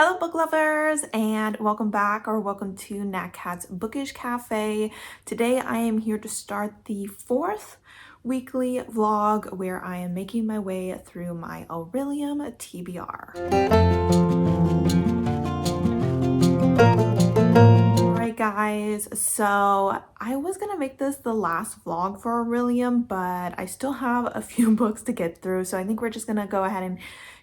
Hello book lovers, and welcome back or welcome to Nat Cat's Bookish Cafe. Today I am here to start the fourth weekly vlog where I am making my way through my Orilium TBR. Alright guys, so I was gonna make this the last vlog for Orilium, but I still have a few books to get through, so I think we're just gonna go ahead and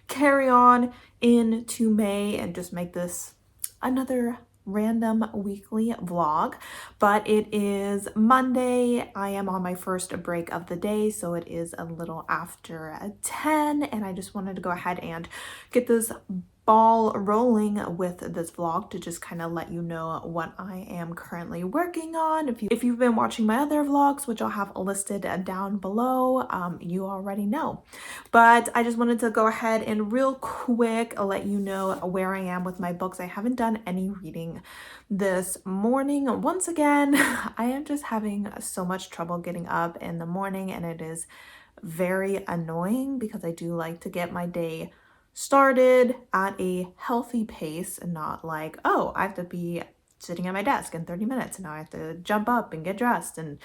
carry on into May and just make this another random weekly vlog. But it is Monday. I am on my first break of the day, so it is a little after 10, and I just wanted to go ahead and get this ball rolling with this vlog to just kind of let you know what I am currently working on. If you've been watching my other vlogs, which I'll have listed down below, you already know. But I just wanted to go ahead and real quick let you know where I am with my books. I haven't done any reading this morning. Once again, I am just having so much trouble getting up in the morning, and it is very annoying because I do like to get my day started at a healthy pace and not like, oh, I have to be sitting at my desk in 30 minutes and now I have to jump up and get dressed and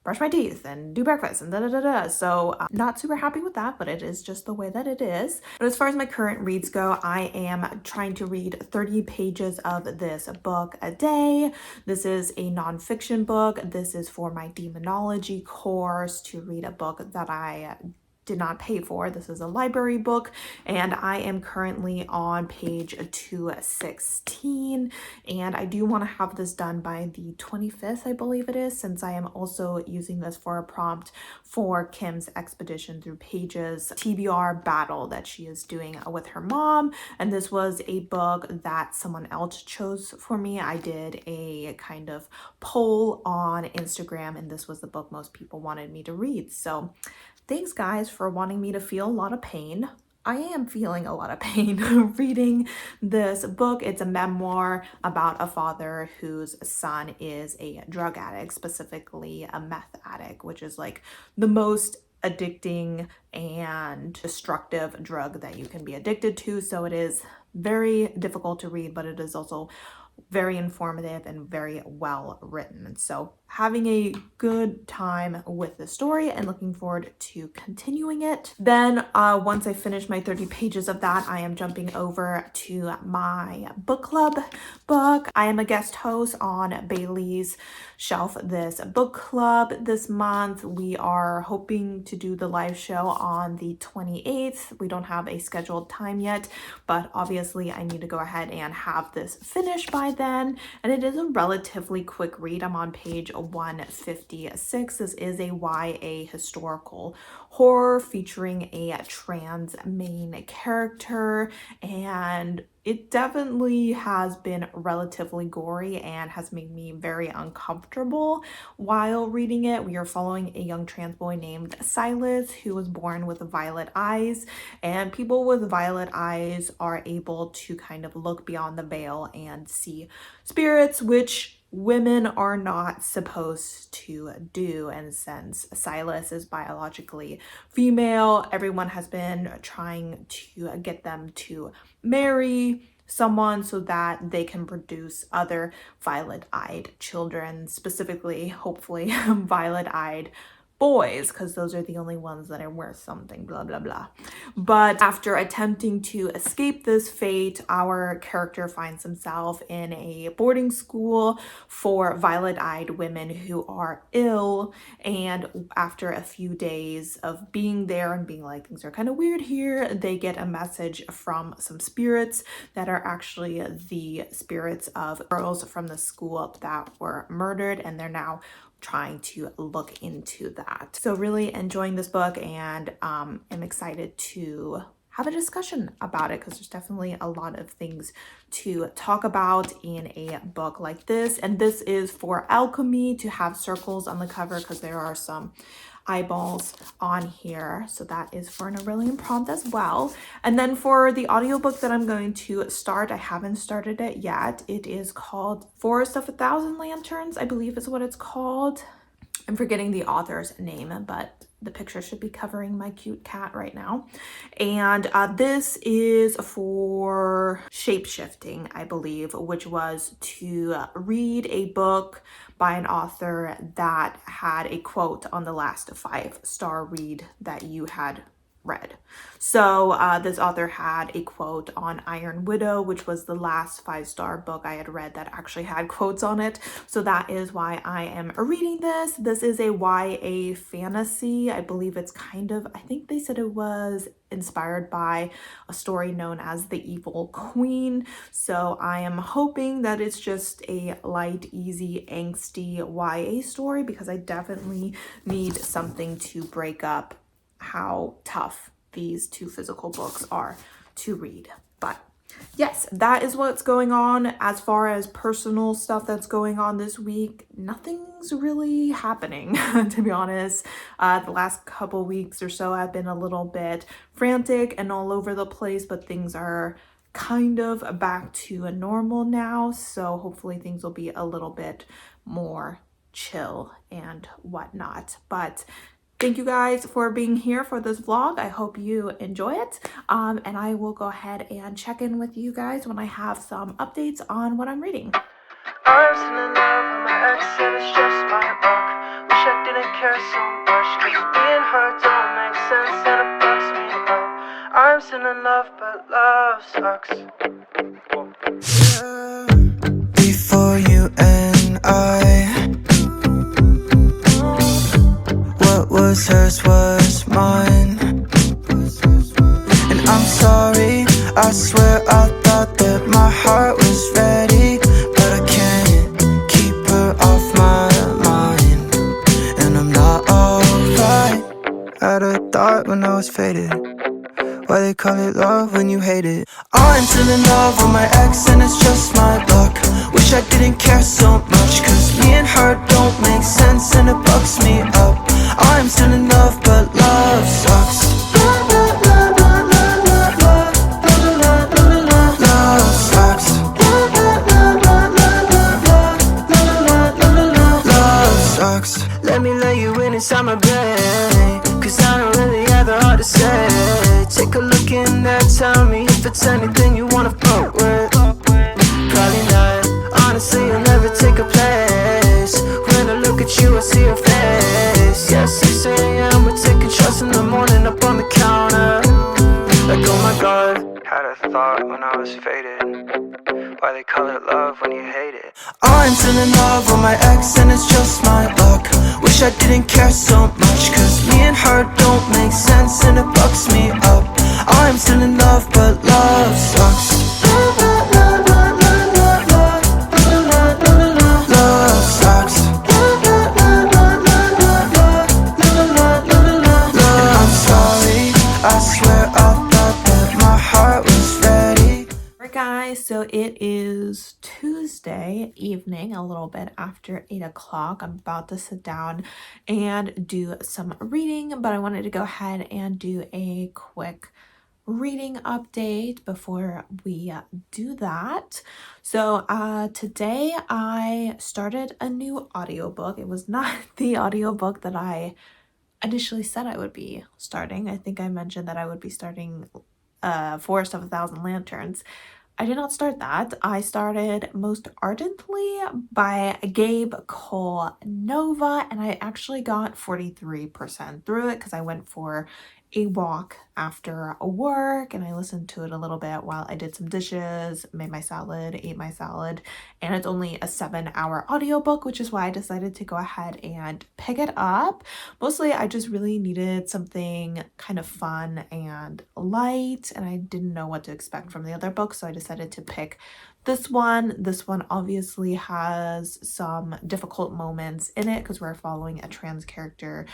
brush my teeth and do breakfast and da-da-da-da. So not super happy with that, but it is just the way that it is. But as far as my current reads go, I am trying to read 30 pages of this book a day. This is a nonfiction book. This is for my demonology course, to read a book that I did not pay for. This is a library book, and I am currently on page 216, and I do want to have this done by the 25th, I believe it is, since I am also using this for a prompt for Kim's expedition through Paige's TBR Battle that she is doing with her mom. And this was a book that someone else chose for me. I did a kind of poll on Instagram, and this was the book most people wanted me to read. So thanks guys for wanting me to feel a lot of pain. I am feeling a lot of pain reading this book. It's a memoir about a father whose son is a drug addict, specifically a meth addict, which is like the most addicting and destructive drug that you can be addicted to. So it is very difficult to read, but it is also very informative and very well written. So having a good time with the story and looking forward to continuing it. Then once I finish my 30 pages of that, I am jumping over to my book club book. I am a guest host on Bailey's Shelf This Book Club this month. We are hoping to do the live show on the 28th. We don't have a scheduled time yet, but obviously I need to go ahead and have this finished by then. And it is a relatively quick read. I'm on page 156. This is a YA historical horror featuring a trans main character, and it definitely has been relatively gory and has made me very uncomfortable while reading it. We are following a young trans boy named Silas who was born with violet eyes, and people with violet eyes are able to kind of look beyond the veil and see spirits, which women are not supposed to do. And since Silas is biologically female, everyone has been trying to get them to marry someone so that they can produce other violet-eyed children, specifically, hopefully, violet-eyed boys, because those are the only ones that are worth something, blah blah blah. But after attempting to escape this fate, our character finds himself in a boarding school for violet-eyed women who are ill, and after a few days of being there and being like, things are kind of weird here, they get a message from some spirits that are actually the spirits of girls from the school that were murdered, and they're now trying to look into that. So really enjoying this book, and am excited to have a discussion about it because there's definitely a lot of things to talk about in a book like this. And this is for alchemy, to have circles on the cover because there are some eyeballs on here. So that is for an Orilium prompt as well. And then for the audiobook that I'm going to start, I haven't started it yet. It is called Forest of 1,000 Lanterns, I believe is what it's called. I'm forgetting the author's name, but the picture should be covering my cute cat right now. And this is for shape-shifting, I believe, which was to read a book by an author that had a quote on the last 5-star read that you had read. So this author had a quote on Iron Widow, which was the last 5-star book I had read that actually had quotes on it. So that is why I am reading this. This is a YA fantasy. I believe it's kind of, I think they said it was inspired by a story known as The Evil Queen. So I am hoping that it's just a light, easy, angsty YA story, because I definitely need something to break up how tough these 2 physical books are to read. But yes, that is what's going on. As far as personal stuff that's going on this week, nothing's really happening, to be honest. The last couple weeks or so I've been a little bit frantic and all over the place, but things are kind of back to a normal now. So hopefully things will be a little bit more chill and whatnot. But thank you guys for being here for this vlog. I hope you enjoy it. And I will go ahead and check in with you guys when I have some updates on what I'm reading. I'm still in love with my ex and it's just my luck. Wish I didn't care so much, cause me and her don't make sense and it fucks me up. I'm still in love but love sucks. Before you and I, what was hers was mine. And I'm sorry, I swear I thought that my heart was ready, but I can't keep her off my mind. And I'm not alright. Had a thought when I was faded, why they call it love when you hate it. I'm still in love with my ex and it's just my luck. Wish I didn't care so much, cause me and her don't make sense and it bugs me up. I'm still in love but love sucks. Love sucks. Love sucks. Let me lay you in inside my bed, cause I don't really have the heart to say. Take a look in there, tell me if it's anything you wanna fuck with. Probably not, honestly you'll never take a place. When I look at you I see your face. Yeah, 6 a.m. we're taking shots in the morning up on the counter. Like oh my god, had a thought when I was faded, why they call it love when you hate it. I'm still in love with my ex and it's just my luck. Wish I didn't care so much, cause me and her don't make sense and it bugs me up. I'm still in love but love sucks. Love sucks. And I'm sorry, I swear I thought that my heart was ready. Alright guys, so it is Tuesday evening, a little bit after 8 o'clock. I'm about to sit down and do some reading, but I wanted to go ahead and do a quick reading update before we do that. So today I started a new audiobook. It was not the audiobook that I initially said I would be starting. I think I mentioned that I would be starting Forest of a Thousand Lanterns. I did not start that. I started Most Ardently by Gabe Cole Nova, and I actually got 43% through it because I went for a walk after work and I listened to it a little bit while I did some dishes, made my salad, ate my salad, and it's only a 7-hour audiobook, which is why I decided to go ahead and pick it up. Mostly I just really needed something kind of fun and light, and I didn't know what to expect from the other books, so I decided to pick this one. This one obviously has some difficult moments in it because we're following a trans character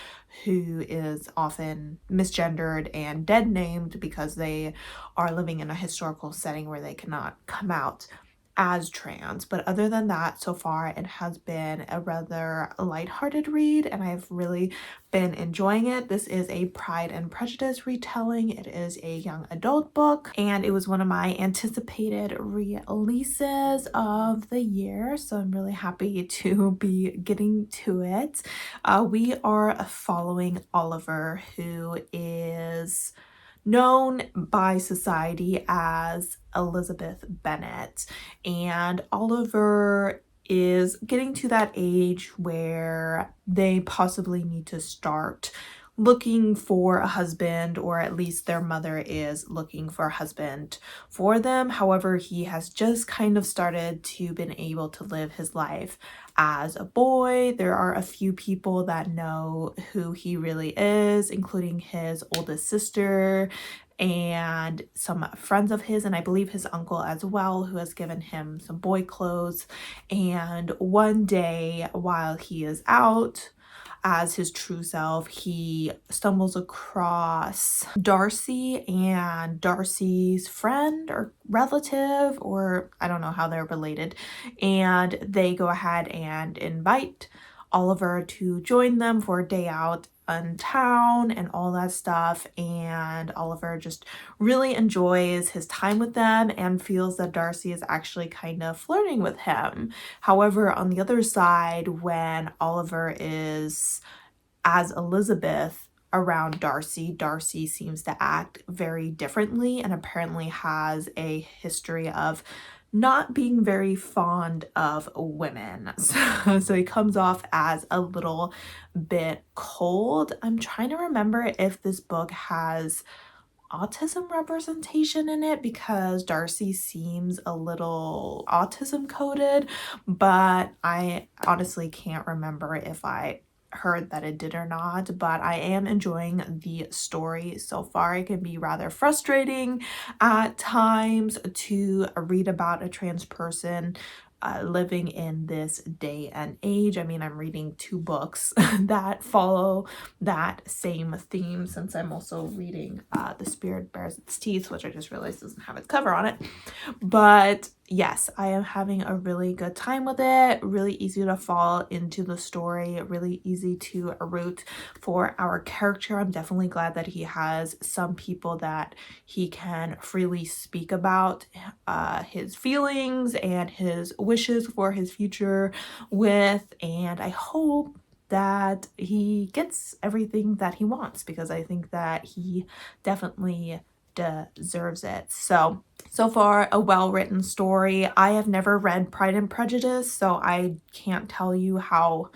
who is often misgendered and dead named because they are living in a historical setting where they cannot come out as trans. But other than that, so far it has been a rather lighthearted read and I've really been enjoying it. This is a Pride and Prejudice retelling. It is a young adult book and it was one of my anticipated releases of the year, so I'm really happy to be getting to it. We are following Oliver, who is known by society as Elizabeth Bennet, and Oliver is getting to that age where they possibly need to start looking for a husband, or at least their mother is looking for a husband for them. However, he has just kind of started to been able to live his life as a boy. There are a few people that know who he really is, including his oldest sister and some friends of his, and I believe his uncle as well, who has given him some boy clothes. And one day while he is out as his true self, he stumbles across Darcy and Darcy's friend or relative, or I don't know how they're related, and they go ahead and invite Oliver to join them for a day out in town and all that stuff. And Oliver just really enjoys his time with them and feels that Darcy is actually kind of flirting with him. However, on the other side, when Oliver is as Elizabeth around Darcy, Darcy seems to act very differently and apparently has a history of not being very fond of women. So he comes off as a little bit cold. I'm trying to remember if this book has autism representation in it, because Darcy seems a little autism coded, but I honestly can't remember if I heard that it did or not. But I am enjoying the story so far. It can be rather frustrating at times to read about a trans person living in this day and age. I mean, I'm reading two books that follow that same theme, since I'm also reading The Spirit Bears Its Teeth, which I just realized doesn't have its cover on it. But yes, I am having a really good time with it. Really easy to fall into the story, really easy to root for our character. I'm definitely glad that he has some people that he can freely speak about his feelings and his wishes for his future with, and I hope that he gets everything that he wants, because I think that he definitely deserves it. So far, a well-written story. I have never read Pride and Prejudice, so I can't tell you how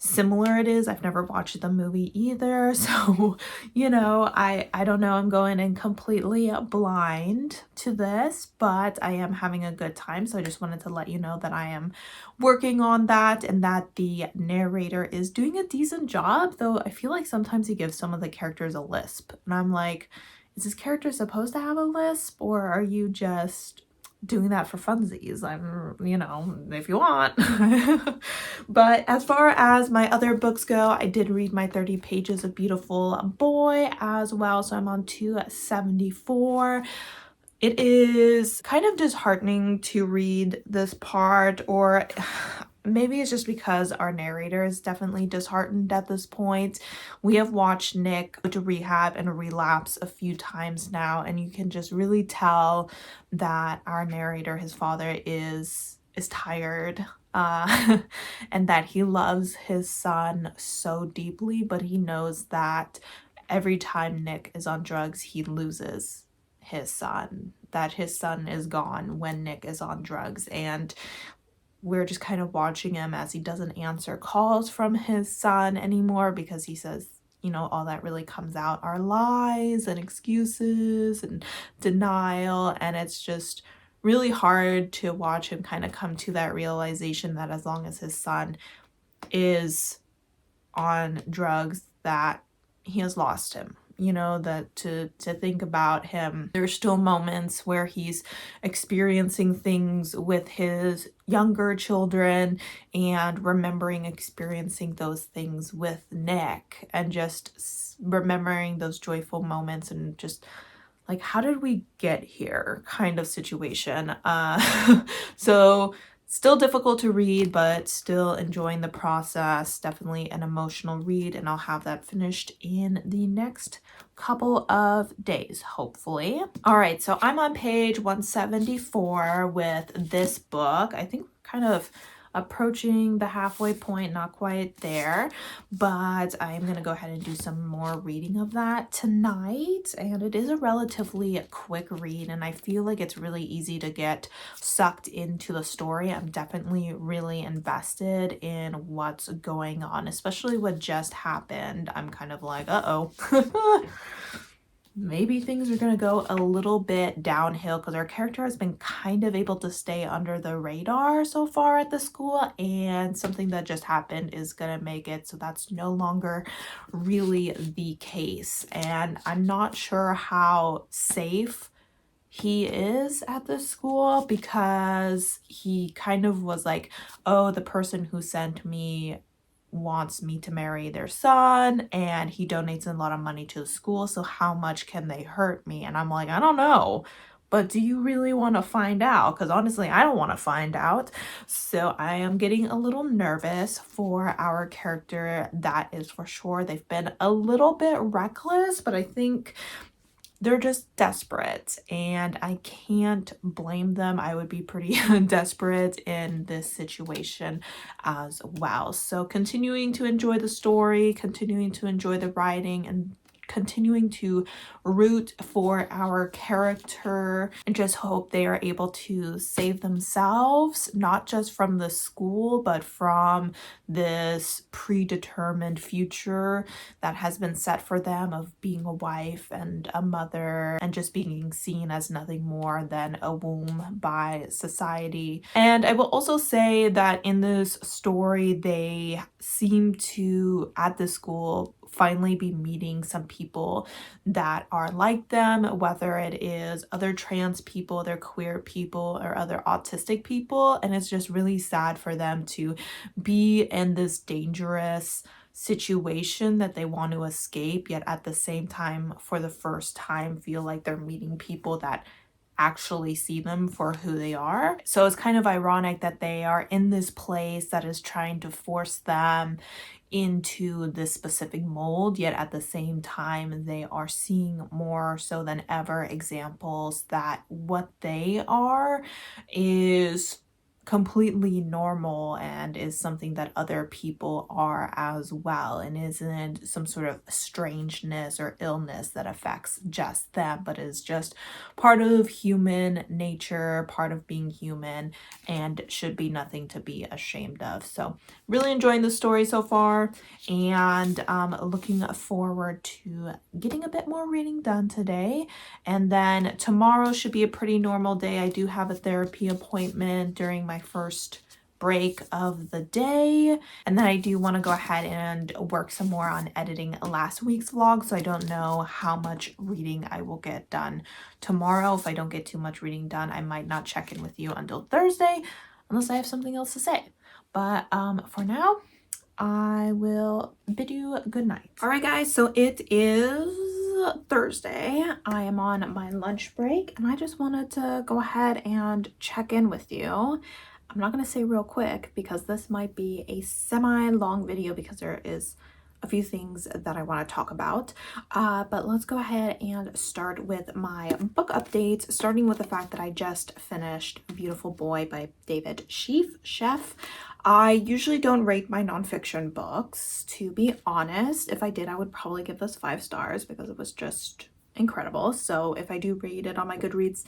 similar it is. I've never watched the movie either, so you know, I don't know. I'm going in completely blind to this, but I am having a good time. So I just wanted to let you know that I am working on that and that the narrator is doing a decent job, though I feel like sometimes he gives some of the characters a lisp, and I'm like, is this character supposed to have a lisp, or are you just doing that for funsies? I'm, you know, if you want. But as far as my other books go, I did read my 30 Pages of Beautiful Boy as well, so I'm on 274. It is kind of disheartening to read this part, or maybe it's just because our narrator is definitely disheartened at this point. We have watched Nick go to rehab and relapse a few times now, and you can just really tell that our narrator, his father, is tired, and that he loves his son so deeply, but he knows that every time Nick is on drugs, he loses his son, that his son is gone when Nick is on drugs. And we're just kind of watching him as he doesn't answer calls from his son anymore, because he says, you know, all that really comes out are lies and excuses and denial. And it's just really hard to watch him kind of come to that realization that as long as his son is on drugs, that he has lost him. You know, that to think about him, there's still moments where he's experiencing things with his younger children and remembering experiencing those things with Nick, and just remembering those joyful moments and just like, how did we get here kind of situation. So still difficult to read, but still enjoying the process. Definitely an emotional read, and I'll have that finished in the next couple of days, hopefully. All right, so I'm on page 174 with this book. I think kind of approaching the halfway point, not quite there, but I'm gonna go ahead and do some more reading of that tonight. And it is a relatively quick read, and I feel like it's really easy to get sucked into the story. I'm definitely really invested in what's going on, especially what just happened. I'm kind of like, uh-oh. Maybe things are going to go a little bit downhill, because our character has been kind of able to stay under the radar so far at the school, and something that just happened is going to make it so that's no longer really the case. And I'm not sure how safe he is at this school, because he kind of was like, oh, the person who sent me wants me to marry their son, and he donates a lot of money to the school, so how much can they hurt me? And I'm like, I don't know, but do you really want to find out? Because honestly, I don't want to find out. So I am getting a little nervous for our character, that is for sure. They've been a little bit reckless, but I think they're just desperate, and I can't blame them. I would be pretty desperate in this situation as well. So continuing to enjoy the story, continuing to enjoy the writing, and continuing to root for our character, and just hope they are able to save themselves, not just from the school, but from this predetermined future that has been set for them of being a wife and a mother, and just being seen as nothing more than a womb by society. And I will also say that in this story, they seem to, at the school, finally be meeting some people that are like them, whether it is other trans people, other queer people, or other autistic people. And it's just really sad for them to be in this dangerous situation that they want to escape, yet at the same time, for the first time, feel like they're meeting people that actually see them for who they are. So it's kind of ironic that they are in this place that is trying to force them into this specific mold, yet at the same time they are seeing more so than ever examples that what they are is completely normal, and is something that other people are as well, and isn't some sort of strangeness or illness that affects just them, but is just part of human nature, part of being human, and should be nothing to be ashamed of. So really enjoying the story so far, and looking forward to getting a bit more reading done today. And then tomorrow should be a pretty normal day. I do have a therapy appointment during my first break of the day, and then I do want to go ahead and work some more on editing last week's vlog, so I don't know how much reading I will get done tomorrow. If I don't get too much reading done, I might not check in with you until Thursday unless I have something else to say. But for now, I will bid you good night. All right, guys, so it is Thursday. I am on my lunch break, and I just wanted to go ahead and check in with you. I'm not going to say real quick, because this might be a semi-long video, because there is a few things that I want to talk about. But let's go ahead and start with my book updates, starting with the fact that I just finished Beautiful Boy by David Sheff. I usually don't rate my nonfiction books, to be honest. If I did, I would probably give this 5 stars, because it was just incredible. So if I do rate it on my Goodreads,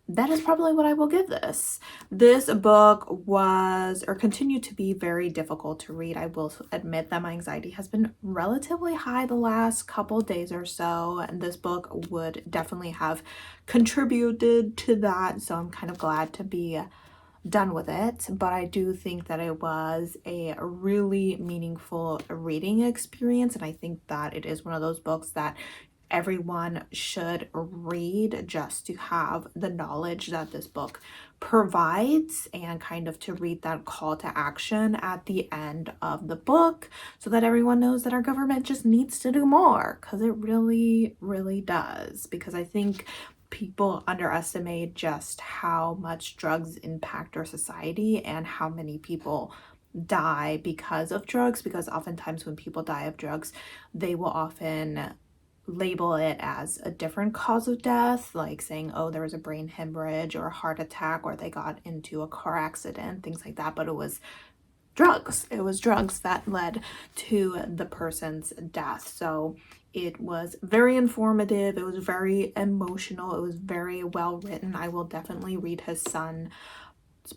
that is probably what I will give this. This book was, or continued to be, very difficult to read. I will admit that my anxiety has been relatively high the last couple days or so, and this book would definitely have contributed to that. So I'm kind of glad to be done with it, but I do think that it was a really meaningful reading experience, and I think that it is one of those books that everyone should read, just to have the knowledge that this book provides, and kind of to read that call to action at the end of the book so that everyone knows that our government just needs to do more, because it really, really does. Because I think people underestimate just how much drugs impact our society and how many people die because of drugs, because oftentimes when people die of drugs, they will often label it as a different cause of death, like saying, oh, there was a brain hemorrhage or a heart attack, or they got into a car accident, things like that. But it was drugs. It was drugs that led to the person's death. So it was very informative. It was very emotional. It was very well written. I will definitely read his son's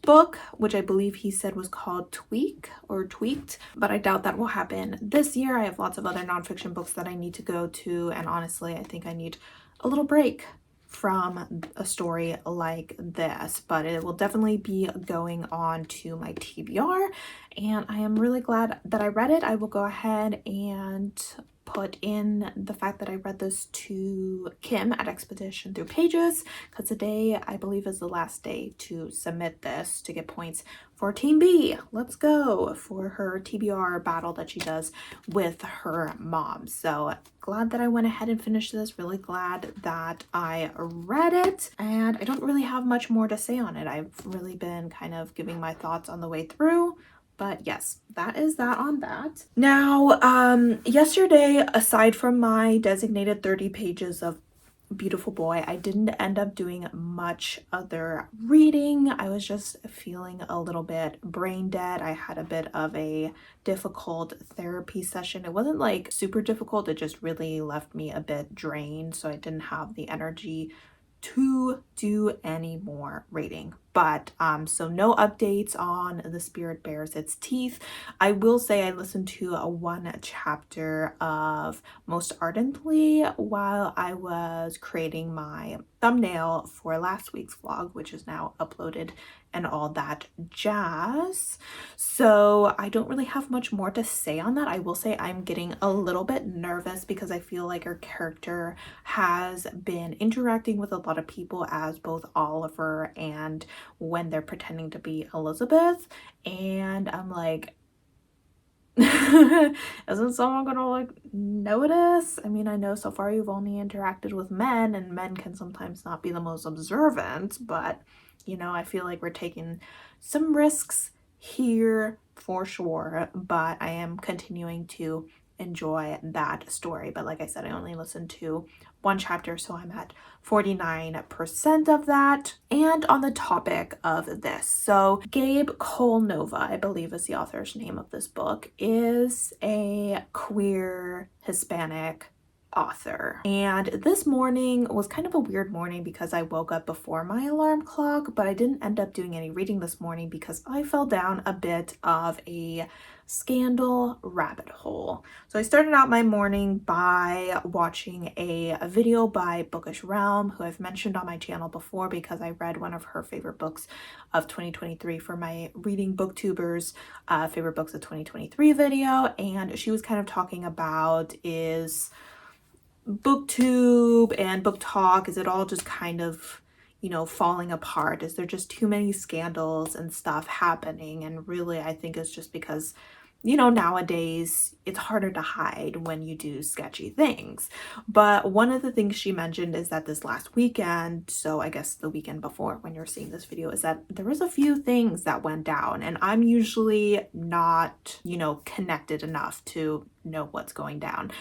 book, which I believe he said was called Tweaked, but I doubt that will happen this year. I have lots of other nonfiction books that I need to go to, and honestly, I think I need a little break from a story like this, but it will definitely be going on to my TBR, and I am really glad that I read it. I will go ahead and put in the fact that I read this to Kim at Expedition Through Pages, because today I believe is the last day to submit this to get points for Team B. Let's go for her TBR battle that she does with her mom. So glad that I went ahead and finished this. Really glad that I read it, and I don't really have much more to say on it. I've really been kind of giving my thoughts on the way through. But yes, that is that on that. Now, yesterday, aside from my designated 30 pages of Beautiful Boy, I didn't end up doing much other reading. I was just feeling a little bit brain dead. I had a bit of a difficult therapy session. It wasn't like super difficult, it just really left me a bit drained, so I didn't have the energy to do any more reading. But so no updates on The Spirit Bares Its Teeth. I will say I listened to one chapter of Most Ardently while I was creating my thumbnail for last week's vlog, which is now uploaded and all that jazz. So I don't really have much more to say on that. I will say I'm getting a little bit nervous because I feel like our character has been interacting with a lot of people as both Oliver and when they're pretending to be Elizabeth, and I'm like, isn't someone gonna like notice? I mean, I know so far you've only interacted with men, and men can sometimes not be the most observant, but you know, I feel like we're taking some risks here for sure, but I am continuing to enjoy that story. But like I said, I only listened to one chapter, so I'm at 49% of that. And on the topic of this, so Gabe Colnova, I believe is the author's name of this book, is a queer Hispanic author. And this morning was kind of a weird morning because I woke up before my alarm clock, but I didn't end up doing any reading this morning because I fell down a bit of a scandal rabbit hole. So I started out my morning by watching a video by Bookish Realm, who I've mentioned on my channel before because I read one of her favorite books of 2023 for my Reading Booktubers favorite books of 2023 video, and she was kind of talking about is booktube and book talk, is it all just kind of, you know, falling apart? Is there just too many scandals and stuff happening? And really, I think it's just because, you know, nowadays it's harder to hide when you do sketchy things. But one of the things she mentioned is that this last weekend, so I guess the weekend before when you're seeing this video, is that there was a few things that went down, and I'm usually not, you know, connected enough to know what's going down.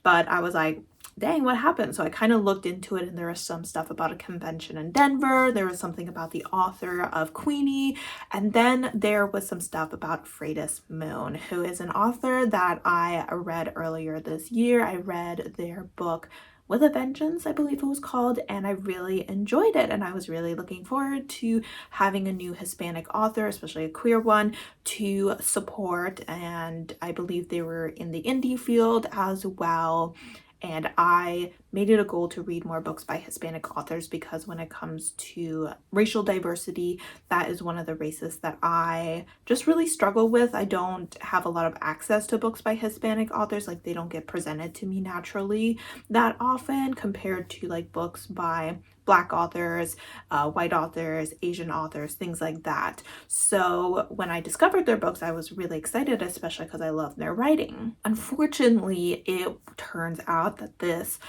But I was like, dang, what happened? So I kind of looked into it, and there was some stuff about a convention in Denver. There was something about the author of Queenie. And then there was some stuff about Freydis Moon, who is an author that I read earlier this year. I read their book With a Vengeance, I believe it was called, and I really enjoyed it. And I was really looking forward to having a new Hispanic author, especially a queer one, to support. And I believe they were in the indie field as well. And I made it a goal to read more books by Hispanic authors, because when it comes to racial diversity, that is one of the races that I just really struggle with. I don't have a lot of access to books by Hispanic authors. Like, they don't get presented to me naturally that often compared to like books by Black authors, white authors, Asian authors, things like that. So when I discovered their books, I was really excited, especially because I love their writing. Unfortunately, it turns out that this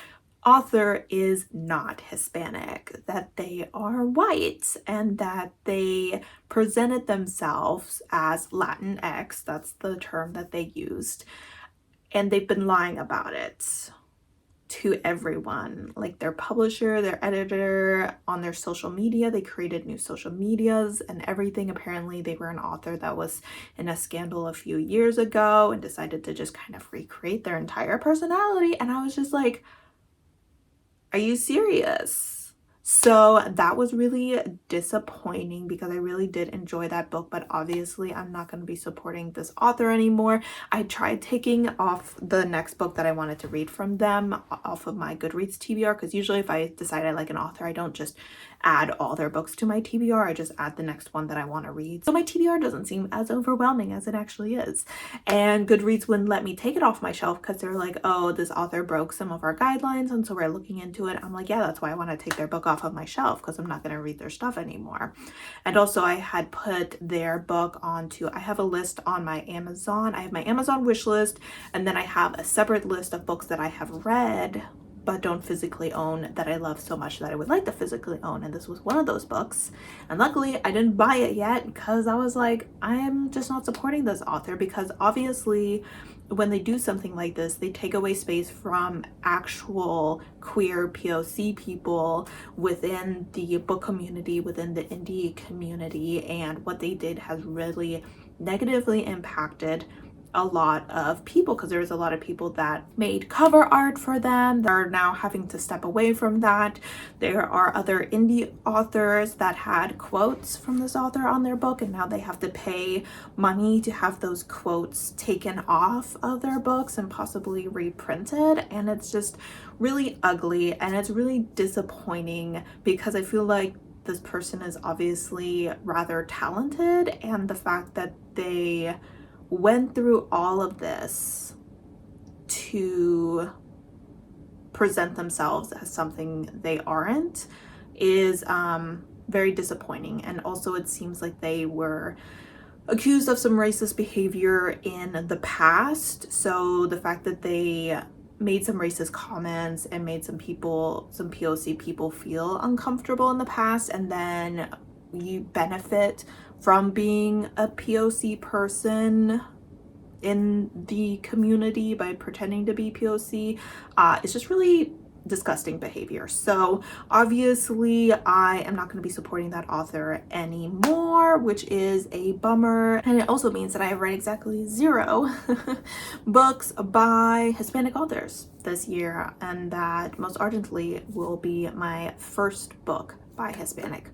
author is not Hispanic, that they are white, and that they presented themselves as Latinx. That's the term that they used, and they've been lying about it to everyone, like their publisher, their editor, on their social media. They created new social medias and everything. Apparently they were an author that was in a scandal a few years ago and decided to just kind of recreate their entire personality, and I was just like, are you serious? So that was really disappointing, because I really did enjoy that book, but obviously I'm not going to be supporting this author anymore. I tried taking off the next book that I wanted to read from them off of my Goodreads TBR, because usually if I decide I like an author, I don't just add all their books to my TBR, I just add the next one that I want to read. So my TBR doesn't seem as overwhelming as it actually is. And Goodreads wouldn't let me take it off my shelf, because they're like, oh, this author broke some of our guidelines, and so we're looking into it. I'm like, yeah, that's why I want to take their book off of my shelf, because I'm not going to read their stuff anymore. And also I had put their book onto, I have a list on my Amazon. I have my Amazon wish list, and then I have a separate list of books that I have read but don't physically own, that I love so much that I would like to physically own, and this was one of those books. And luckily I didn't buy it yet, because I was like, I'm just not supporting this author, because obviously when they do something like this, they take away space from actual queer POC people within the book community, within the indie community, and what they did has really negatively impacted a lot of people, because there was a lot of people that made cover art for them that are now having to step away from that. There are other indie authors that had quotes from this author on their book, and now they have to pay money to have those quotes taken off of their books and possibly reprinted. And it's just really ugly, and it's really disappointing, because I feel like this person is obviously rather talented, and the fact that they went through all of this to present themselves as something they aren't is very disappointing. And also it seems like they were accused of some racist behavior in the past, so the fact that they made some racist comments and made some POC people feel uncomfortable in the past, and then you benefit from being a POC person in the community by pretending to be POC, it's just really disgusting behavior. So obviously I am not going to be supporting that author anymore, which is a bummer. And it also means that I have read exactly 0 books by Hispanic authors this year, and that most ardently will be my first book by Hispanic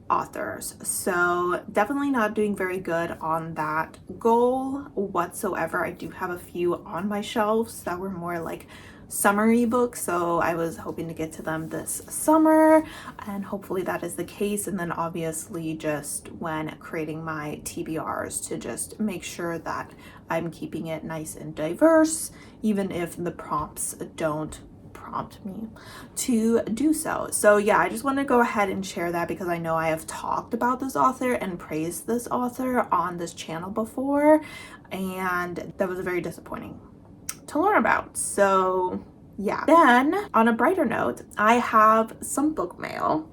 authors. So definitely not doing very good on that goal whatsoever. I do have a few on my shelves that were more like summary books, so I was hoping to get to them this summer, and hopefully that is the case. And then obviously just when creating my TBRs, to just make sure that I'm keeping it nice and diverse, even if the prompts don't prompt me to do so. So yeah, I just want to go ahead and share that, because I know I have talked about this author and praised this author on this channel before, and that was very disappointing to learn about. So yeah. Then on a brighter note, I have some book mail.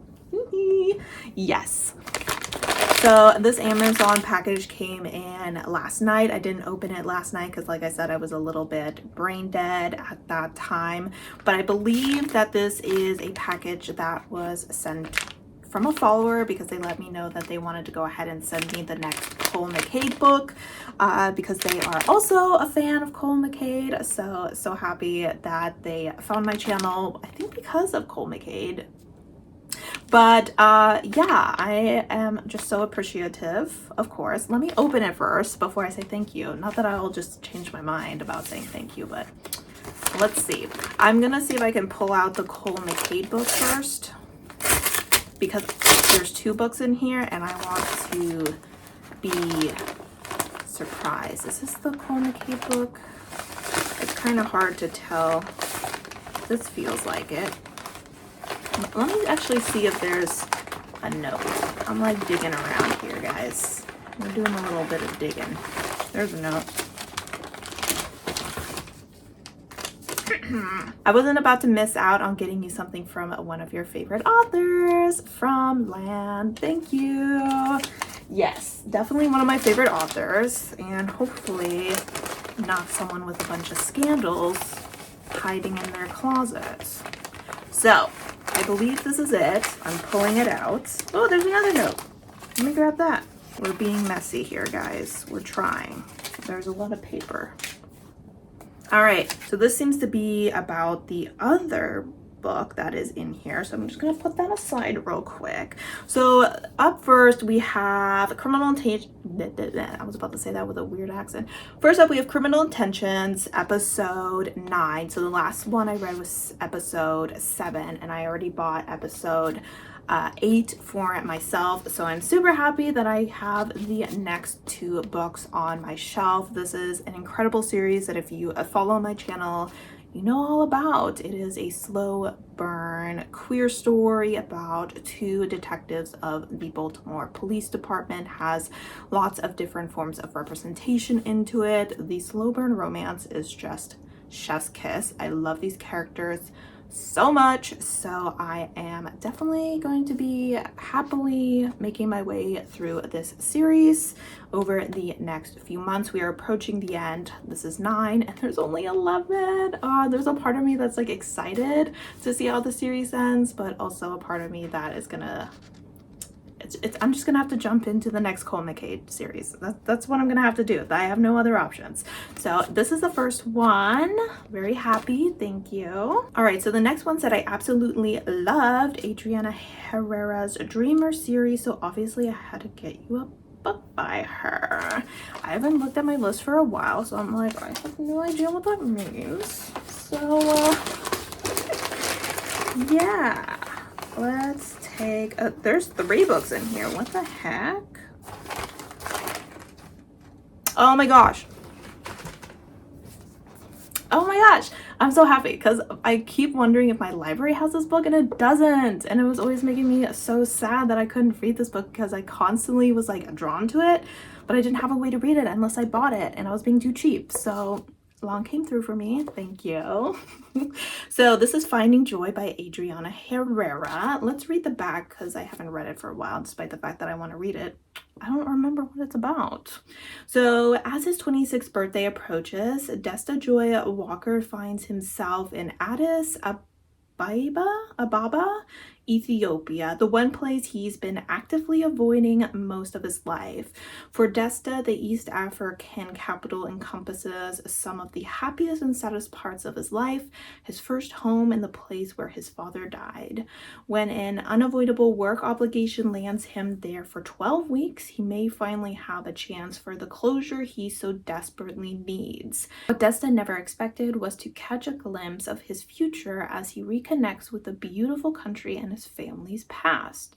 Yes. So this Amazon package came in last night. I didn't open it last night because, like I said, I was a little bit brain dead at that time. But I believe that this is a package that was sent from a follower, because they let me know that they wanted to go ahead and send me the next Cole McCade book, because they are also a fan of Cole McCade. So happy that they found my channel, I think because of Cole McCade. But yeah, I am just so appreciative, of course. Let me open it first before I say thank you. Not that I'll just change my mind about saying thank you, but let's see. I'm gonna see if I can pull out the Cole McCade book first, because there's 2 books in here and I want to be surprised. Is this the Cole McCade book? It's kind of hard to tell. This feels like it. Let me actually see if there's a note. I'm like digging around here, guys. We're doing a little bit of digging. There's a note. I wasn't about to miss out on getting you something from one of your favorite authors from Land. Thank you. Yes, definitely one of my favorite authors, and hopefully not someone with a bunch of scandals hiding in their closets. So I believe this is it. I'm pulling it out. Oh, there's another note. Let me grab that. We're being messy here, guys. We're trying. There's a lot of paper. All right, so this seems to be about the other book that is in here, so I'm just gonna put that aside real quick. So up first we have Criminal Intentions. I was about to say that with a weird accent. First up we have Criminal Intentions, episode 9. So the last one I read was episode 7, and I already bought episode 8 for myself, so I'm super happy that I have the next 2 books on my shelf. This is an incredible series that if you follow my channel, you know all about. It is a slow burn queer story about 2 detectives of the Baltimore Police Department. Has lots of different forms of representation into it. The slow burn romance is just chef's kiss. I love these characters so much, so I am definitely going to be happily making my way through this series over the next few months. We are approaching the end. This is 9 and there's only 11. There's a part of me that's like excited to see how the series ends, but also a part of me that is gonna I'm just gonna have to jump into the next Cole McCade series. That's what I'm gonna have to do. I have no other options. So this is the first one. Very happy, thank you. All right, so the next one said I absolutely loved Adriana Herrera's Dreamer series, so obviously I had to get you a book by her. I haven't looked at my list for a while, so I'm like, I have no idea what that means. So yeah, let's take there's 3 books in here. What the heck? Oh my gosh. Oh my gosh, I'm so happy because I keep wondering if my library has this book and it doesn't, and it was always making me so sad that I couldn't read this book because I constantly was like drawn to it, but I didn't have a way to read it unless I bought it, and I was being too cheap. So long came through for me. Thank you. So this is Finding Joy by Adriana Herrera. Let's read the back because I haven't read it for a while, despite the fact that I want to read it. I don't remember what it's about. So as his 26th birthday approaches, Desta Joy Walker finds himself in Addis Ababa, Ethiopia, the one place he's been actively avoiding most of his life. For Desta, the East African capital encompasses some of the happiest and saddest parts of his life, his first home and the place where his father died. When an unavoidable work obligation lands him there for 12 weeks, he may finally have a chance for the closure he so desperately needs. What Desta never expected was to catch a glimpse of his future as he reconnects with the beautiful country and his family's past.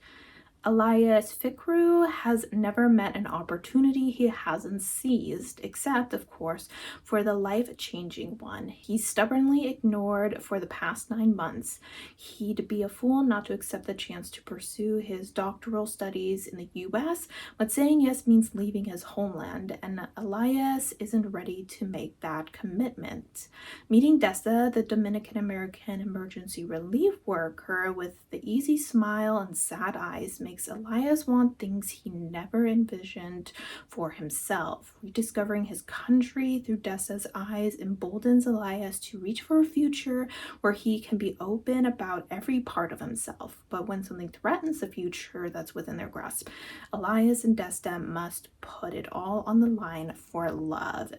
Elias Fikru has never met an opportunity he hasn't seized, except, of course, for the life-changing one he's stubbornly ignored for the past 9 months. He'd be a fool not to accept the chance to pursue his doctoral studies in the US, but saying yes means leaving his homeland, and Elias isn't ready to make that commitment. Meeting Desta, the Dominican-American emergency relief worker with the easy smile and sad eyes, makes Elias want things he never envisioned for himself. Rediscovering his country through Desta's eyes emboldens Elias to reach for a future where he can be open about every part of himself. But when something threatens the future that's within their grasp, Elias and Desta must put it all on the line for love.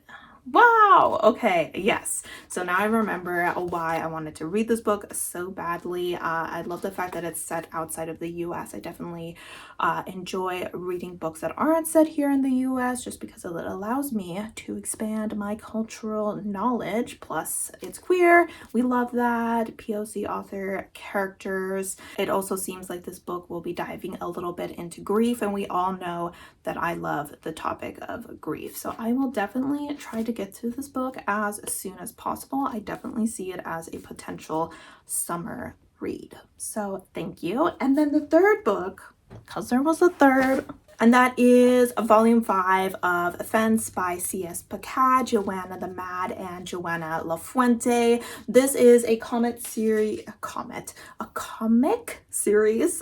Wow. Okay. Yes. So now I remember why I wanted to read this book so badly. I love the fact that it's set outside of the US. I definitely enjoy reading books that aren't set here in the US just because it allows me to expand my cultural knowledge. Plus, it's queer. We love that. POC author characters. It also seems like this book will be diving a little bit into grief, and we all know that I love the topic of grief. So I will definitely try to get to this book as soon as possible. I definitely see it as a potential summer read. So thank you. And then the third book, because there was a third, and that is volume 5 of Offense by C.S. Pacad, Joanna the Mad, and Joanna Lafuente. This is a comic series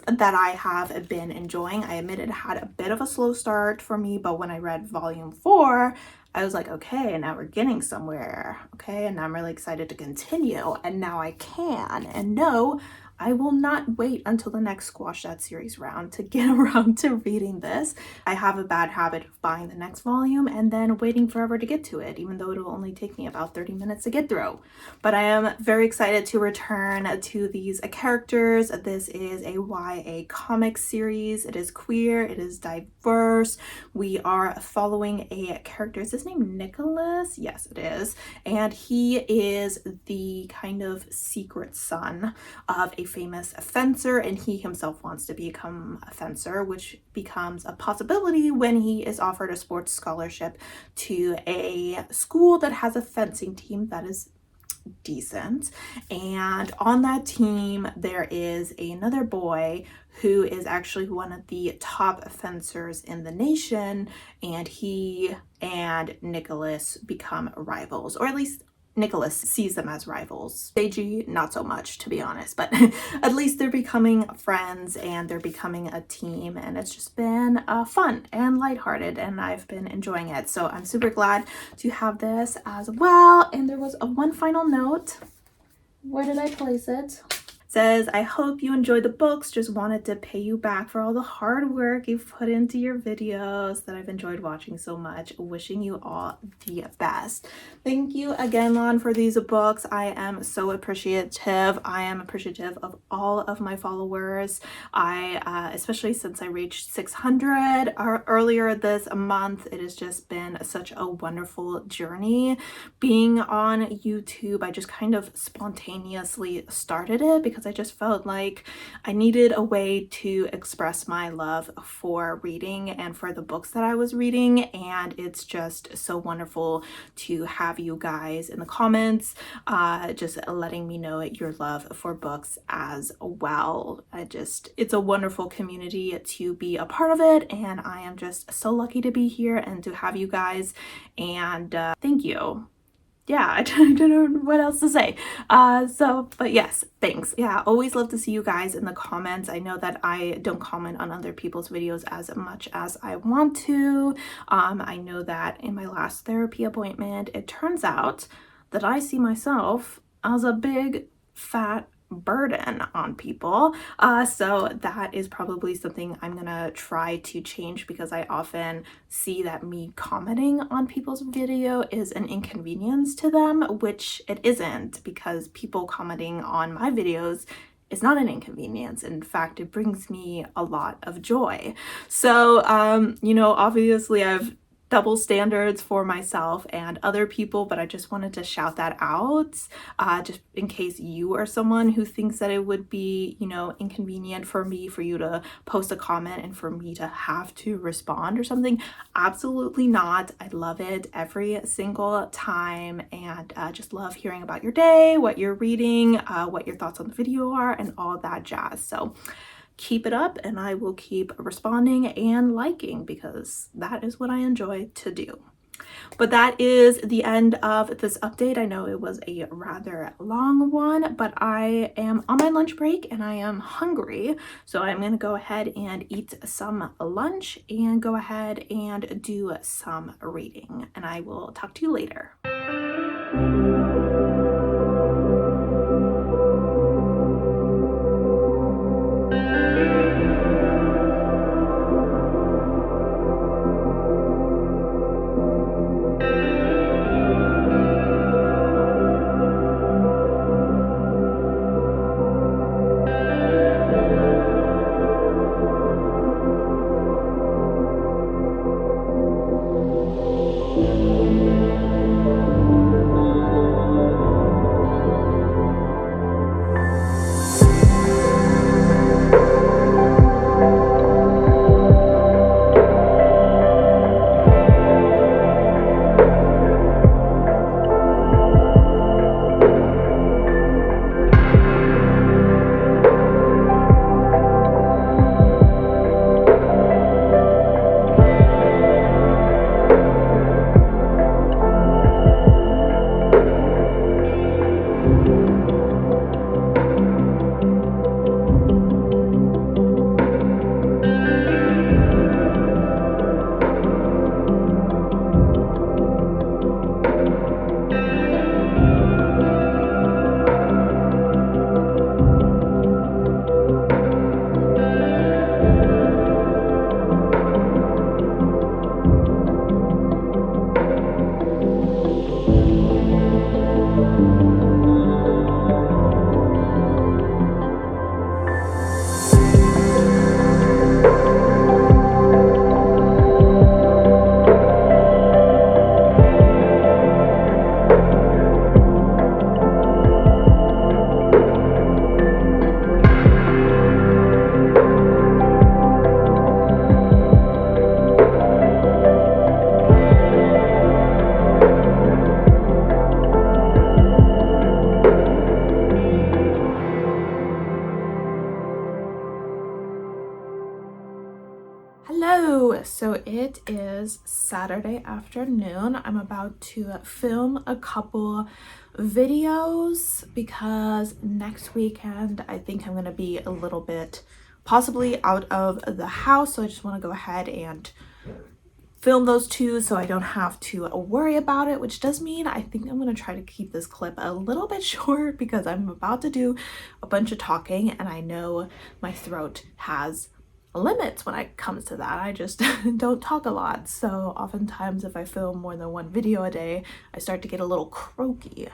that I have been enjoying. I admit it had a bit of a slow start for me, but when I read volume 4, I was like, okay, and now we're getting somewhere. Okay, and I'm really excited to continue, and now I can. And no, I will not wait until the next Squash That series round to get around to reading this. I have a bad habit of buying the next volume and then waiting forever to get to it, even though it will only take me about 30 minutes to get through. But I am very excited to return to these characters. This is a YA comic series. It is queer, it is diverse. We are following a character. Is his name Nicholas? Yes, it is. And he is the kind of secret son of a famous fencer, and he himself wants to become a fencer, which becomes a possibility when he is offered a sports scholarship to a school that has a fencing team that is decent. And on that team there is another boy who is actually one of the top fencers in the nation, and he and Nicholas become rivals, or at least Nicholas sees them as rivals. Seiji, not so much, to be honest, but at least they're becoming friends and they're becoming a team, and it's just been fun and lighthearted, and I've been enjoying it. So I'm super glad to have this as well. And there was one final note. Where did I place it? Says, I hope you enjoyed the books. Just wanted to pay you back for all the hard work you've put into your videos that I've enjoyed watching so much. Wishing you all the best. Thank you again, Lon, for these books. I am so appreciative. I am appreciative of all of my followers. Especially since I reached 600 earlier this month, it has just been such a wonderful journey. Being on YouTube, I just kind of spontaneously started it because I just felt like I needed a way to express my love for reading and for the books that I was reading, and it's just so wonderful to have you guys in the comments just letting me know your love for books as well. It's a wonderful community to be a part of it, and I am just so lucky to be here and to have you guys, and thank you. Yeah, I don't know what else to say. But yes, thanks. Yeah, always love to see you guys in the comments. I know that I don't comment on other people's videos as much as I want to. I know that in my last therapy appointment, it turns out that I see myself as a big fat burden on people. So that is probably something I'm gonna try to change, because I often see that me commenting on people's video is an inconvenience to them, which it isn't, because people commenting on my videos is not an inconvenience. In fact, it brings me a lot of joy. So obviously I've double standards for myself and other people, but I just wanted to shout that out just in case you are someone who thinks that it would be, inconvenient for you to post a comment and for me to have to respond or something. Absolutely not. I love it every single time, and just love hearing about your day, what you're reading, what your thoughts on the video are, and all that jazz. So keep it up, and I will keep responding and liking, because that is what I enjoy to do. But that is the end of this update. I know it was a rather long one, but I am on my lunch break and I am hungry. So I'm going to go ahead and eat some lunch and go ahead and do some reading. And I will talk to you later. it is Saturday afternoon. I'm about to film a couple videos because next weekend I think I'm gonna be a little bit possibly out of the house, so I just want to go ahead and film those two so I don't have to worry about it, which does mean I think I'm going to try to keep this clip a little bit short because I'm about to do a bunch of talking and I know my throat has limits when it comes to that. I just don't talk a lot, so oftentimes if I film more than one video a day I start to get a little croaky.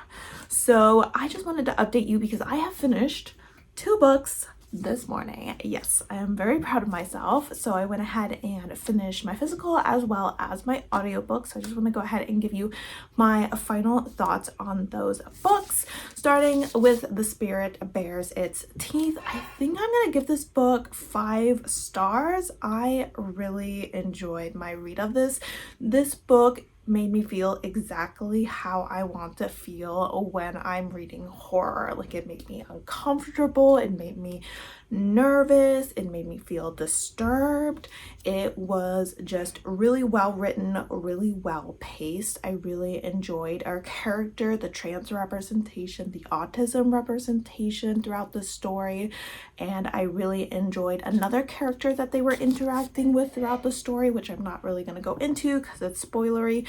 So I just wanted to update you because I have finished 2 books this morning. Yes, I am very proud of myself. So I went ahead and finished my physical as well as my audiobook. So I just want to go ahead and give you my final thoughts on those books, starting with The Spirit Bares Its Teeth. I think I'm going to give this book 5 stars. I really enjoyed my read of this. This book made me feel exactly how I want to feel when I'm reading horror. Like, it made me uncomfortable, it made me nervous, it made me feel disturbed. It was just really well written, really well paced. I really enjoyed our character, the trans representation, the autism representation throughout the story, and I really enjoyed another character that they were interacting with throughout the story, which I'm not really going to go into because it's spoilery,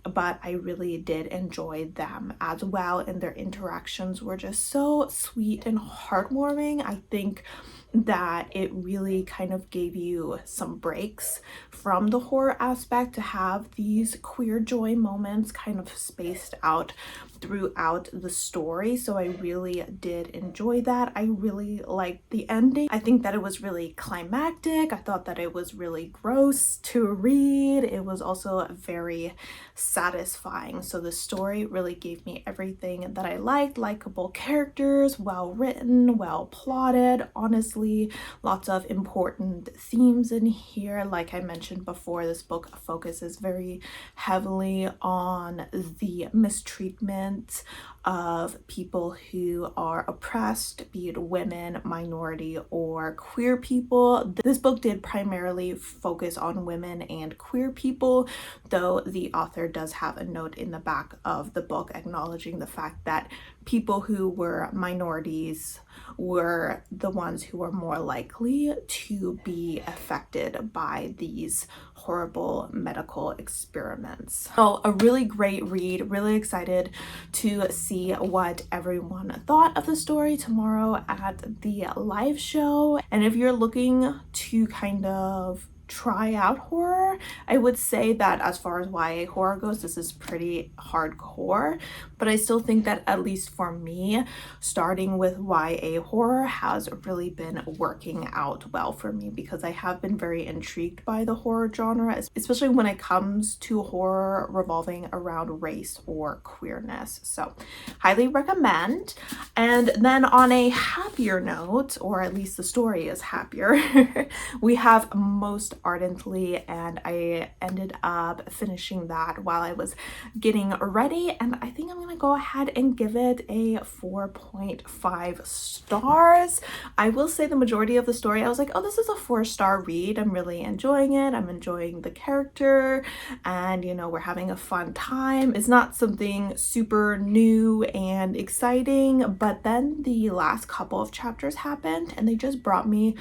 but I really did enjoy them as well, and their interactions were just so sweet and heartwarming. I think that it really kind of gave you some breaks from the horror aspect to have these queer joy moments kind of spaced out throughout the story. So I really did enjoy that. I really liked the ending. I think that it was really climactic. I thought that it was really gross to read. It was also very satisfying. So the story really gave me everything that I liked. Likable characters, well written, well plotted. Honestly, lots of important themes in here. Like I mentioned before, this book focuses very heavily on the mistreatment of people who are oppressed, be it women, minority, or queer people. This book did primarily focus on women and queer people, though the author does have a note in the back of the book acknowledging the fact that people who were minorities were the ones who were more likely to be affected by these horrible medical experiments. So a really great read, really excited to see what everyone thought of the story tomorrow at the live show. And if you're looking to kind of try out horror, I would say that as far as YA horror goes, this is pretty hardcore, but I still think that at least for me, starting with YA horror has really been working out well for me because I have been very intrigued by the horror genre, especially when it comes to horror revolving around race or queerness. So highly recommend. And then on a happier note, or at least the story is happier, we have Most Ardently, and I ended up finishing that while I was getting ready, and I think I'm gonna go ahead and give it a 4.5 stars. I will say the majority of the story I was like, oh, this is a 4-star read. I'm really enjoying it. I'm enjoying the character, and you know, we're having a fun time. It's not something super new and exciting, but then the last couple of chapters happened and they just brought me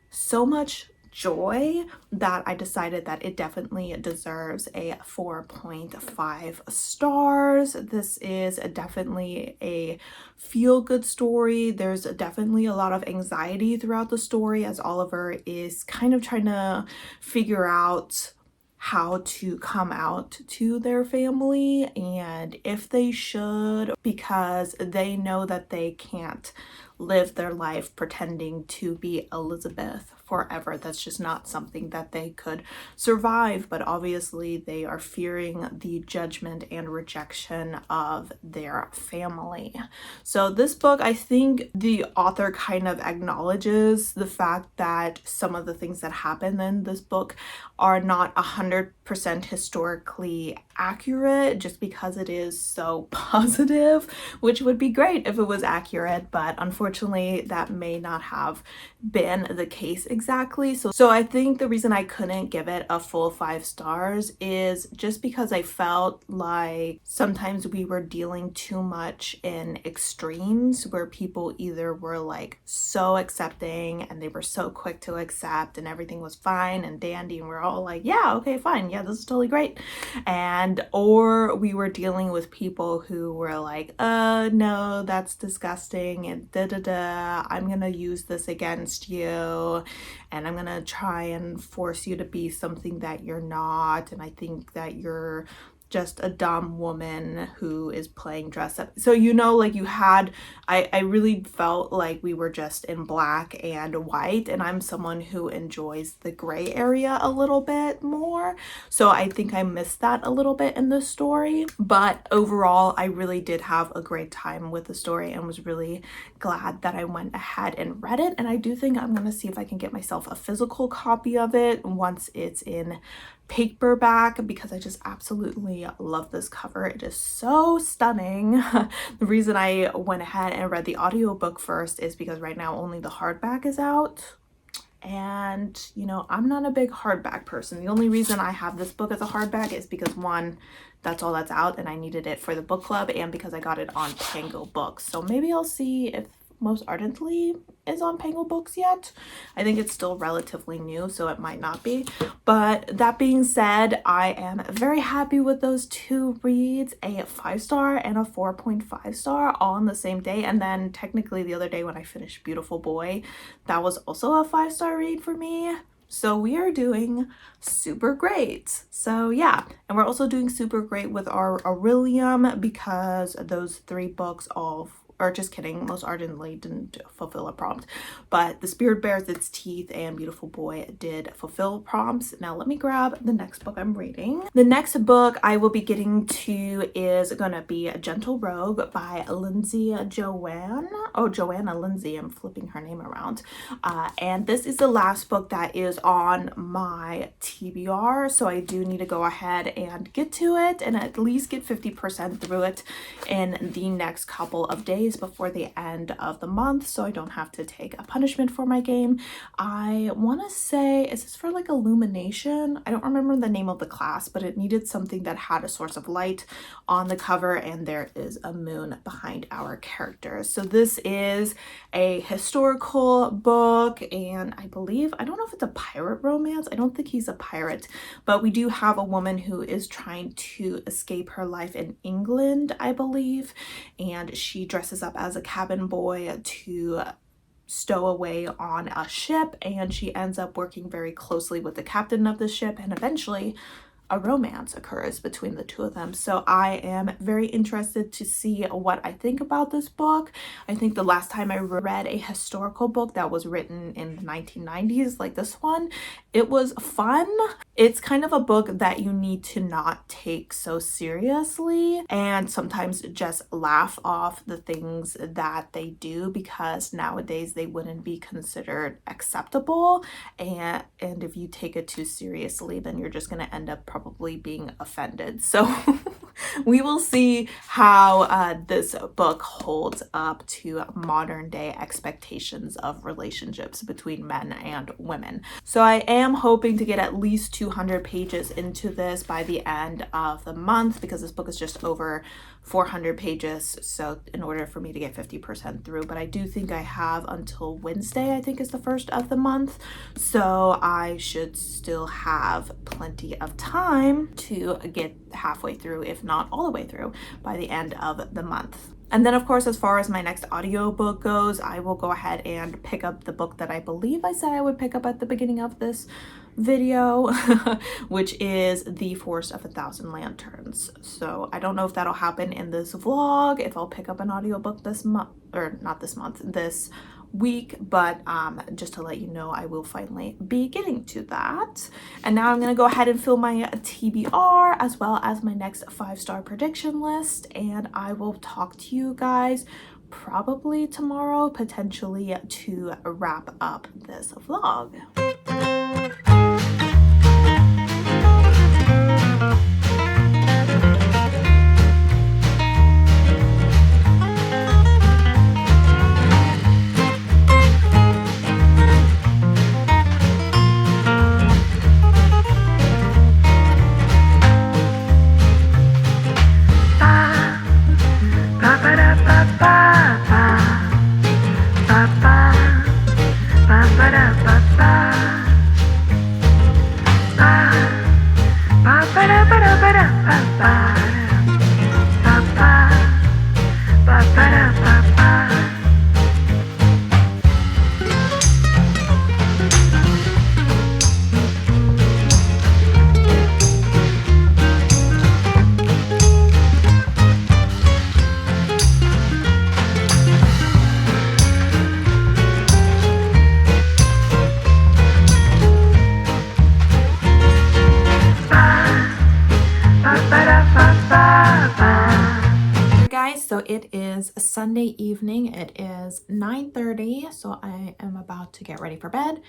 so much joy that I decided that it definitely deserves a 4.5 stars. This is definitely a feel-good story. There's definitely a lot of anxiety throughout the story as Oliver is kind of trying to figure out how to come out to their family and if they should, because they know that they can't live their life pretending to be Elizabeth forever. That's just not something that they could survive, but obviously they are fearing the judgment and rejection of their family. So this book, I think the author kind of acknowledges the fact that some of the things that happen in this book are not 100% historically accurate just because it is so positive, which would be great if it was accurate, but unfortunately that may not have been the case exactly. So I think the reason I couldn't give it a full 5 stars is just because I felt like sometimes we were dealing too much in extremes where people either were like so accepting and they were so quick to accept and everything was fine and dandy and we're all like, yeah, okay, fine, yeah, this is totally great. Or we were dealing with people who were like, no, that's disgusting and I'm gonna use this against you and I'm gonna try and force you to be something that you're not, and I think that you're just a dumb woman who is playing dress up. So like you had, I really felt like we were just in black and white, and I'm someone who enjoys the gray area a little bit more, so I think I missed that a little bit in the story. But overall, I really did have a great time with the story and was really glad that I went ahead and read it, and I do think I'm gonna see if I can get myself a physical copy of it once it's in paperback, because I just absolutely love this cover. It is so stunning. The reason I went ahead and read the audiobook first is because right now only the hardback is out, and I'm not a big hardback person. The only reason I have this book as a hardback is because, one, that's all that's out and I needed it for the book club, and because I got it on Pango Books. So maybe I'll see if Most Ardently is on Pango Books yet. I think it's still relatively new, so it might not be. But that being said, I am very happy with those 2 reads, a 5-star and a 4.5 star, all on the same day. And then technically the other day when I finished Beautiful Boy, that was also a 5-star read for me. So we are doing super great. So yeah, and we're also doing super great with our Orilium, because those 3 books all, or just kidding, Most Ardently didn't fulfill a prompt, but The Spirit Bares Its Teeth and Beautiful Boy did fulfill prompts. Now let me grab the next book I'm reading. The next book I will be getting to is gonna be Gentle Rogue by Joanna Lindsay. I'm flipping her name around. And this is the last book that is on my TBR, so I do need to go ahead and get to it and at least get 50% through it in the next couple of days before the end of the month, so I don't have to take a punishment for my game. I want to say, is this for like illumination? I don't remember the name of the class, but it needed something that had a source of light on the cover, and there is a moon behind our characters. So this is a historical book, and I don't know if it's a pirate romance. I don't think he's a pirate, but we do have a woman who is trying to escape her life in England, I believe, and she dresses up as a cabin boy to stow away on a ship, and she ends up working very closely with the captain of the ship, and eventually a romance occurs between the 2 of them. So I am very interested to see what I think about this book. I think the last time I read a historical book that was written in the 1990s, like this one, it was fun. It's kind of a book that you need to not take so seriously and sometimes just laugh off the things that they do, because nowadays they wouldn't be considered acceptable, and if you take it too seriously, then you're just going to end up probably being offended. So we will see how this book holds up to modern day expectations of relationships between men and women. So I am hoping to get at least 200 pages into this by the end of the month, because this book is just over 400 pages, so in order for me to get 50% through. But I do think I have until Wednesday, I think is the 1st of the month, so I should still have plenty of time to get halfway through, if not all the way through, by the end of the month. And then of course, as far as my next audiobook goes, I will go ahead and pick up the book that I believe I said I would pick up at the beginning of this video, which is The Forest of a Thousand Lanterns. So I don't know if that'll happen in this vlog, if I'll pick up an audiobook this month, or not this month, this week, but just to let you know, I will finally be getting to that. And now I'm gonna go ahead and fill my TBR as well as my next 5-star prediction list, and I will talk to you guys probably tomorrow, potentially, to wrap up this vlog. Guys, so it is a Sunday evening. It is 9:30, so I am about to get ready for bed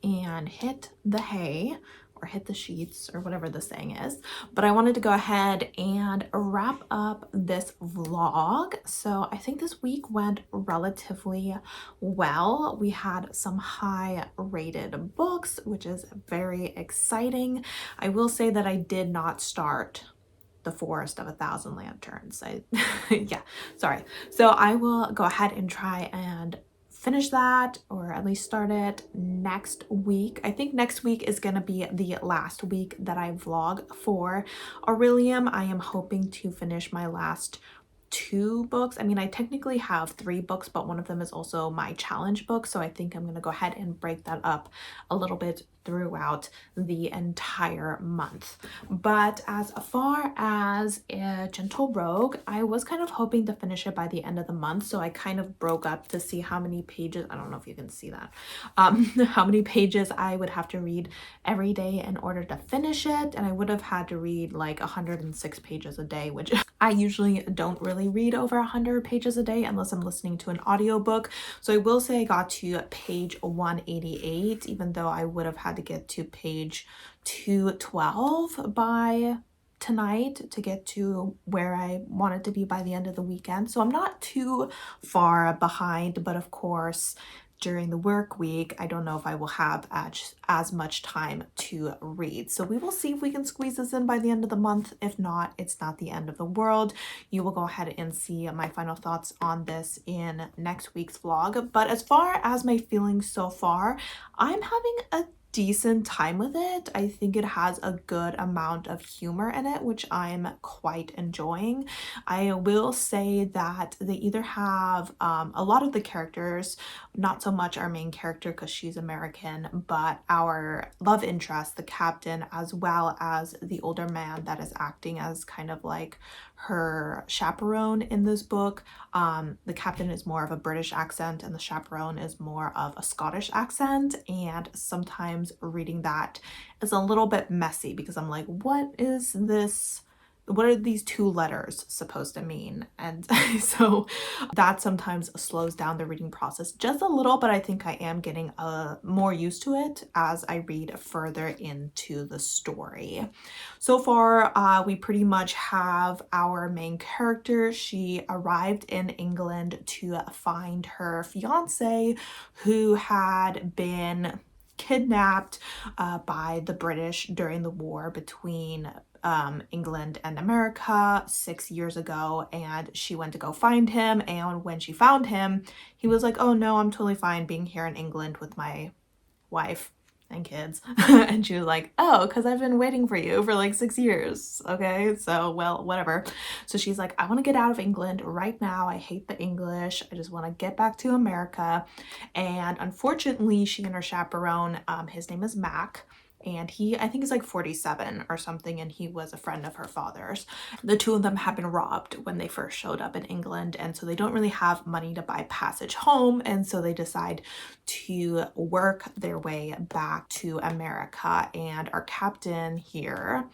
and hit the hay or hit the sheets or whatever the saying is. But I wanted to go ahead and wrap up this vlog. So I think this week went relatively well. We had some high rated books, which is very exciting. I will say that I did not start The Forest of a Thousand Lanterns. Yeah, sorry. So I will go ahead and try and finish that, or at least start it next week. I think next week is going to be the last week that I vlog for Orilium. I am hoping to finish my last 2 books. I mean, I technically have 3 books, but one of them is also my challenge book. So I think I'm going to go ahead and break that up a little bit throughout the entire month. But as far as a Gentle Rogue, I was kind of hoping to finish it by the end of the month. So I kind of broke up to see how many pages, I don't know if you can see that, how many pages I would have to read every day in order to finish it. And I would have had to read like 106 pages a day, which I usually don't really read over 100 pages a day unless I'm listening to an audiobook. So I will say I got to page 188, even though I would have had to get to page 212 by tonight to get to where I wanted to be by the end of the weekend. So I'm not too far behind, but of course, during the work week, I don't know if I will have as much time to read. So we will see if we can squeeze this in by the end of the month. If not, it's not the end of the world. You will go ahead and see my final thoughts on this in next week's vlog. But as far as my feelings so far, I'm having a decent time with it. I think it has a good amount of humor in it, which I'm quite enjoying. I will say that they either have a lot of the characters, not so much our main character because she's American, but our love interest, the captain, as well as the older man that is acting as kind of like her chaperone in this book. The captain is more of a British accent and the chaperone is more of a Scottish accent, and sometimes reading that is a little bit messy because I'm like, what is this? What are these 2 letters supposed to mean? And so that sometimes slows down the reading process just a little, but I think I am getting more used to it as I read further into the story. So far, we pretty much have our main character. She arrived in England to find her fiance who had been kidnapped by the British during the war between England and America 6 years ago, and she went to go find him. And when she found him, he was like, oh no, I'm totally fine being here in England with my wife and kids. And she was like, oh, because I've been waiting for you for like 6 years. Okay, so well, whatever. So she's like, I want to get out of England right now. I hate the English. I just want to get back to America. And unfortunately, she and her chaperone, his name is Mac, and I think he's like 47 or something, and he was a friend of her father's. The 2 of them have been robbed when they first showed up in England, and so they don't really have money to buy passage home, and so they decide to work their way back to America. And our captain here,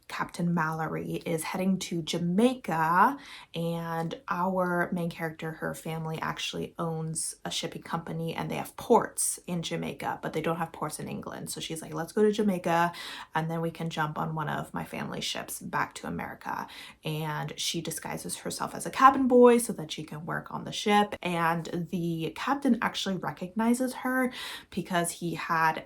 Captain Mallory, is heading to Jamaica, and our main character, her family actually owns a shipping company and they have ports in Jamaica, but they don't have ports in England. So she's like, let's go to Jamaica and then we can jump on one of my family's ships back to America. And she disguises herself as a cabin boy so that she can work on the ship. And the captain actually recognizes her because he had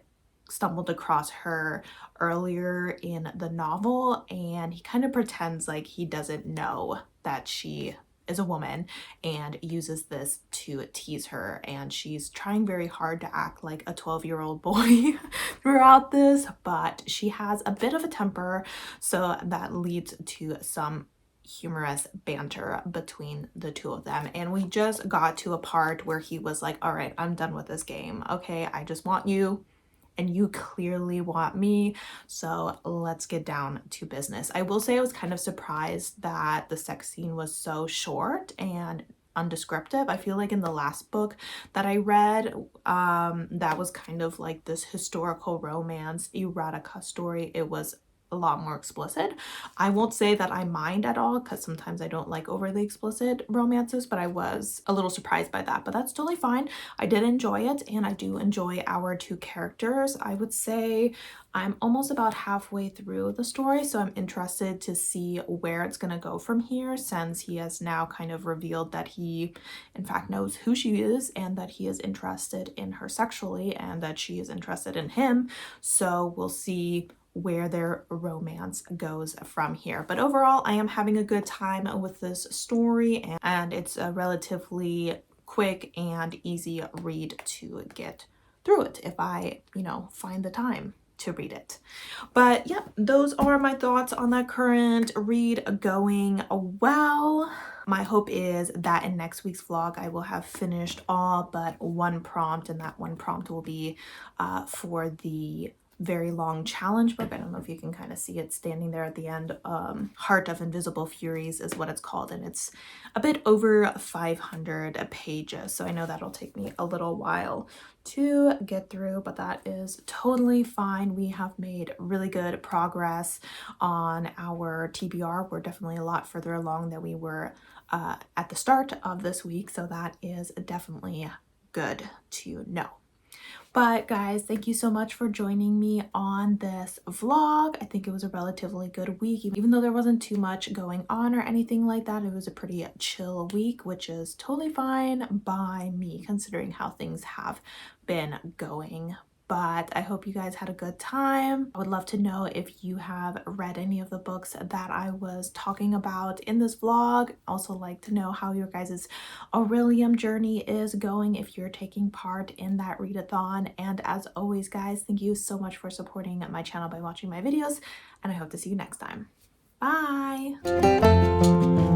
stumbled across her earlier in the novel, and he kind of pretends like he doesn't know that she is a woman and uses this to tease her, and she's trying very hard to act like a 12-year-old boy throughout this, but she has a bit of a temper, so that leads to some humorous banter between the two of them. And we just got to a part where he was like, all right, I'm done with this game. Okay, I just want you and you clearly want me, so let's get down to business. I will say I was kind of surprised that the sex scene was so short and undescriptive. I feel like in the last book that I read, that was kind of like this historical romance erotica story. It was a lot more explicit. I won't say that I mind at all, because sometimes I don't like overly explicit romances, but I was a little surprised by that, but that's totally fine. I did enjoy it, and I do enjoy our two characters. I would say I'm almost about halfway through the story, so I'm interested to see where it's going to go from here, since he has now kind of revealed that he in fact knows who she is and that he is interested in her sexually and that she is interested in him. So we'll see where their romance goes from here. But overall, I am having a good time with this story, and it's a relatively quick and easy read to get through it if I, find the time to read it. But yeah, those are my thoughts on that current read going well. My hope is that in next week's vlog, I will have finished all but one prompt, and that one prompt will be for the very long challenge book. I don't know if you can kind of see it standing there at the end. Heart of Invisible Furies is what it's called, and it's a bit over 500 pages. So I know that'll take me a little while to get through, but that is totally fine. We have made really good progress on our TBR. We're definitely a lot further along than we were at the start of this week, so that is definitely good to know. But guys, thank you so much for joining me on this vlog. I think it was a relatively good week. Even though there wasn't too much going on or anything like that, it was a pretty chill week, which is totally fine by me considering how things have been going. But I hope you guys had a good time. I would love to know if you have read any of the books that I was talking about in this vlog. Also like to know how your guys' Orilium journey is going if you're taking part in that readathon. And as always, guys, thank you so much for supporting my channel by watching my videos, and I hope to see you next time. Bye!